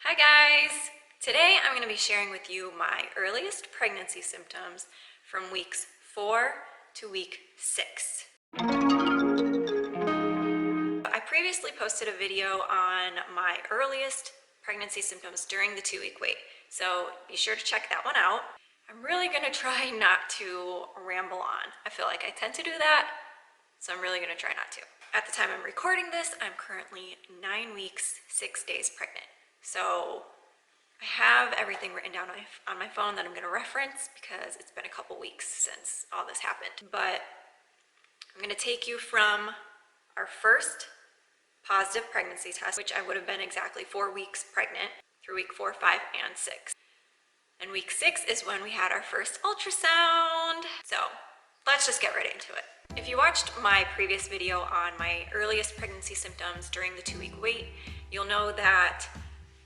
Hi guys! Today I'm going to be sharing with you my earliest pregnancy symptoms from weeks 4 to week 6. I previously posted a video on my earliest pregnancy symptoms during the 2-week wait, so be sure to check that one out. I'm really going to try not to ramble on. I feel like I tend to do that, so I'm really going to try not to. At the time I'm recording this, I'm currently 9 weeks, 6 days pregnant. So I have everything written down on my phone that I'm going to reference because it's been a couple weeks since all this happened. But I'm going to take you from our first positive pregnancy test, which I would have been exactly 4 weeks pregnant, through week 4, 5, and 6. And week 6 is when we had our first ultrasound. So let's just get right into it. If you watched my previous video on my earliest pregnancy symptoms during the 2-week wait, you'll know that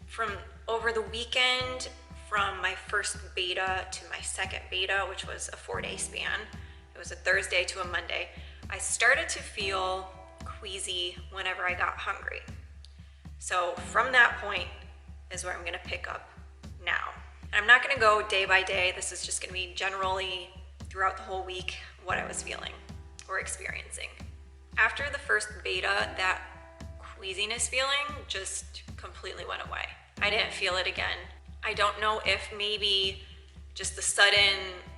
from over the weekend, from my first beta to my second beta, which was a 4-day span, it was a Thursday to a Monday, I started to feel queasy whenever I got hungry. So from that point is where I'm going to pick up now. And I'm not going to go day by day. This is just going to be generally throughout the whole week what I was feeling or experiencing. After the first beta, that queasiness feeling just completely went away. I didn't feel it again. I don't know if maybe just the sudden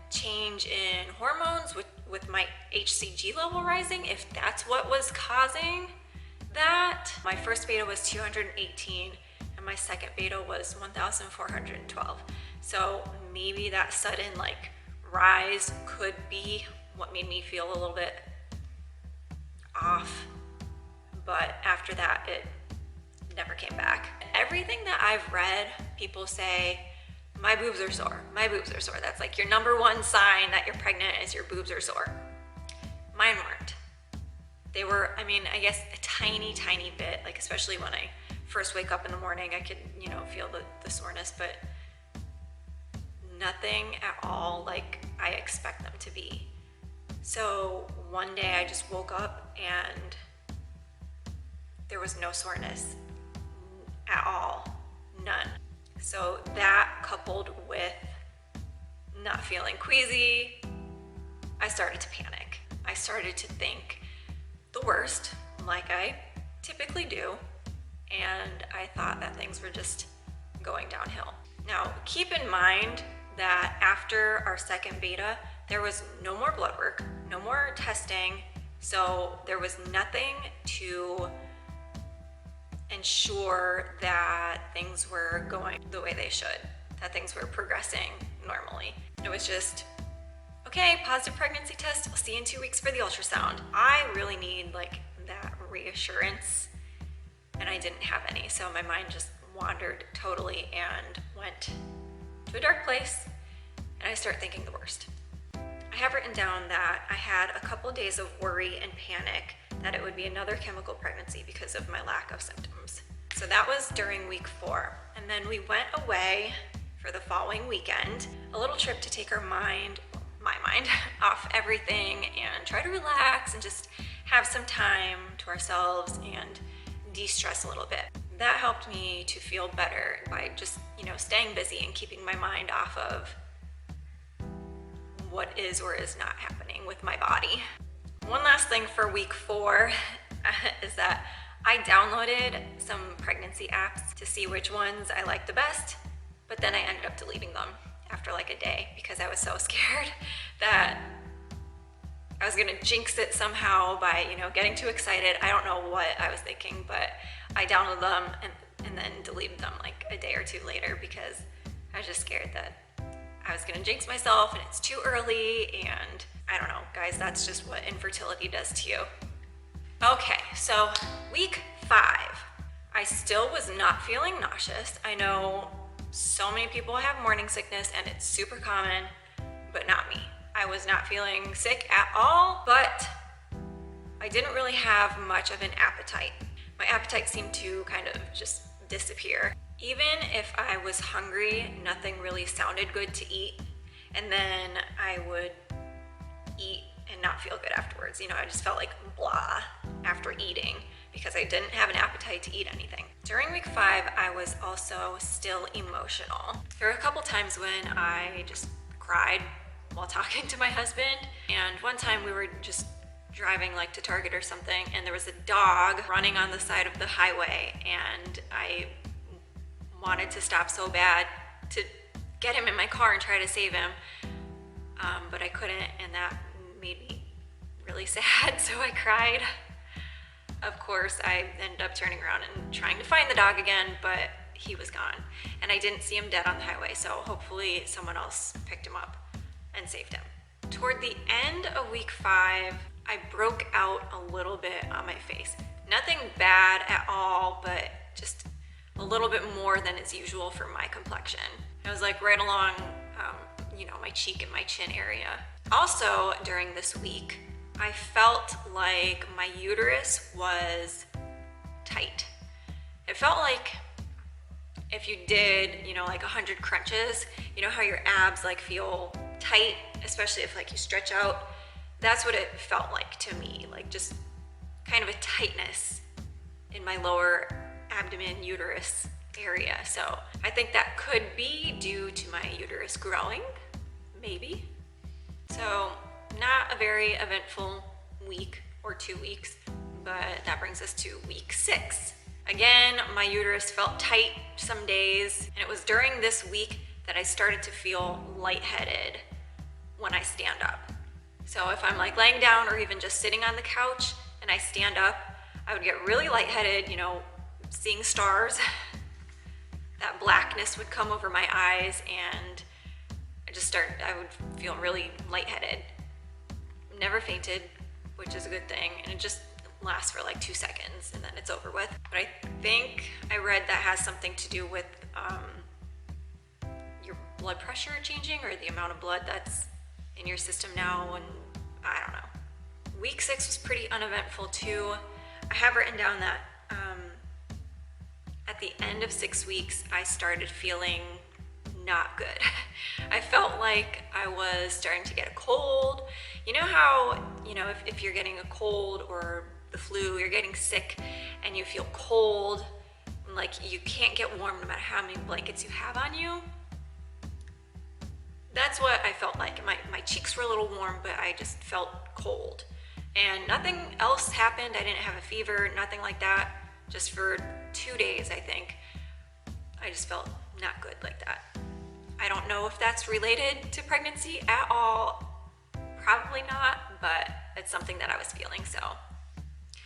change in hormones with my HCG level rising, if that's what was causing that. My first beta was 218 and my second beta was 1,412. So maybe that sudden rise could be what made me feel a little bit off. But after that, it never came back. Everything that I've read, people say, my boobs are sore, my boobs are sore. That's like your number one sign that you're pregnant is your boobs are sore. Mine weren't. They were, I guess a tiny bit, especially when I first wake up in the morning, I could, feel the soreness, but nothing at all like I expect them to be. So one day I just woke up and there was no soreness at all, none. So that coupled with not feeling queasy, I started to panic. I started to think the worst, like I typically do, and I thought that things were just going downhill. Now, keep in mind that after our second beta, there was no more blood work, no more testing, so there was nothing to ensure that things were going the way they should, that things were progressing normally. It was just, okay, positive pregnancy test, I'll see you in 2 weeks for the ultrasound. I really need that reassurance, and I didn't have any, so my mind just wandered totally and went to a dark place, and I start thinking the worst. I have written down that I had a couple days of worry and panic that it would be another chemical pregnancy because of my lack of symptoms. So that was during week 4. And then we went away for the following weekend, a little trip to take my mind off everything and try to relax and just have some time to ourselves and de-stress a little bit. That helped me to feel better by just, staying busy and keeping my mind off of what is or is not happening with my body. One last thing for week 4 is that I downloaded some pregnancy apps to see which ones I liked the best, but then I ended up deleting them after a day because I was so scared that I was gonna jinx it somehow by, getting too excited. I don't know what I was thinking, but I downloaded them and then deleted them a day or 2 later because I was just scared that I was gonna jinx myself and it's too early, and I don't know, guys, that's just what infertility does to you. Okay, so week 5, I still was not feeling nauseous. I know so many people have morning sickness and it's super common, but not me. I was not feeling sick at all, but I didn't really have much of an appetite. My appetite seemed to kind of just disappear. Even if I was hungry, nothing really sounded good to eat, and then I would eat and not feel good afterwards. I just felt like blah after eating. because I didn't have an appetite to eat anything. During week 5, I was also still emotional. There were a couple times when I just cried while talking to my husband, and one time we were just driving like to Target or something, and there was a dog running on the side of the highway, and I wanted to stop so bad to get him in my car and try to save him, but I couldn't, and that made me really sad, so I cried. Of course, I ended up turning around and trying to find the dog again, but he was gone, and I didn't see him dead on the highway, so hopefully someone else picked him up and saved him. Toward the end of week 5, I broke out a little bit on my face. Nothing bad at all, but just a little bit more than is usual for my complexion. It was like right along, my cheek and my chin area. Also, during this week, I felt like my uterus was tight. It felt like if you did, like 100 crunches, how your abs like feel tight, especially if like you stretch out. That's what it felt like to me, like just kind of a tightness in my lower abdomen uterus area. So I think that could be due to my uterus growing, maybe. So not a very eventful week or 2 weeks, but that brings us to week 6. Again, my uterus felt tight some days, and it was during this week that I started to feel lightheaded when I stand up. So if I'm like laying down or even just sitting on the couch and I stand up, I would get really lightheaded, seeing stars. That blackness would come over my eyes, and I would feel really lightheaded. Never fainted, which is a good thing, and it just lasts for like 2 seconds and then it's over with. But I think I read that has something to do with your blood pressure changing, or the amount of blood that's in your system now, and I don't know. Week 6 was pretty uneventful too. I have written down that at the end of 6 weeks, I started feeling not good. I felt like I was starting to get a cold. You know how, if you're getting a cold or the flu, you're getting sick and you feel cold, and like you can't get warm no matter how many blankets you have on you? That's what I felt like. My cheeks were a little warm, but I just felt cold. And nothing else happened. I didn't have a fever, nothing like that. Just for 2 days, I think, I just felt not good like that. I don't know if that's related to pregnancy at all. Probably not, but it's something that I was feeling, so.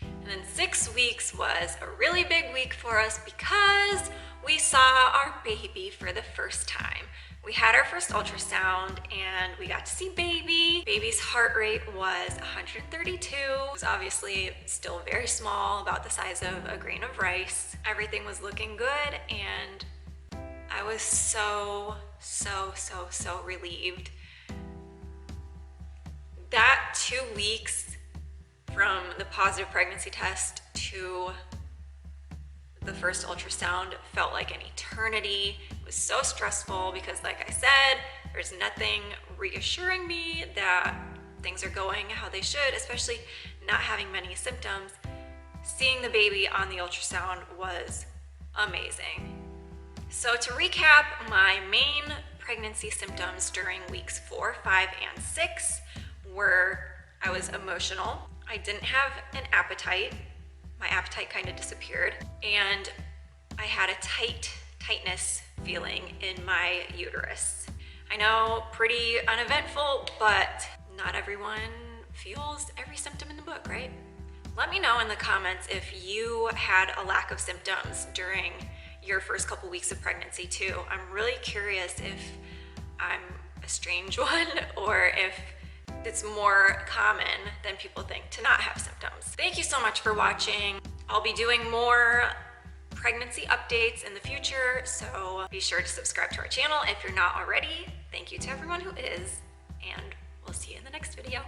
And then 6 weeks was a really big week for us because we saw our baby for the first time. We had our first ultrasound and we got to see baby. Baby's heart rate was 132. It was obviously still very small, about the size of a grain of rice. Everything was looking good, and I was so relieved. That 2 weeks from the positive pregnancy test to the first ultrasound felt like an eternity. It was so stressful because, like I said, there's nothing reassuring me that things are going how they should, especially not having many symptoms. Seeing the baby on the ultrasound was amazing. So to recap, my main pregnancy symptoms during weeks 4, 5, and 6 were I was emotional, I didn't have an appetite, my appetite kind of disappeared, and I had a tightness feeling in my uterus. I know, pretty uneventful, but not everyone feels every symptom in the book, right? Let me know in the comments if you had a lack of symptoms during your first couple weeks of pregnancy too. I'm really curious if I'm a strange one or if it's more common than people think to not have symptoms. Thank you so much for watching. I'll be doing more pregnancy updates in the future, so be sure to subscribe to our channel if you're not already. Thank you to everyone who is, and we'll see you in the next video.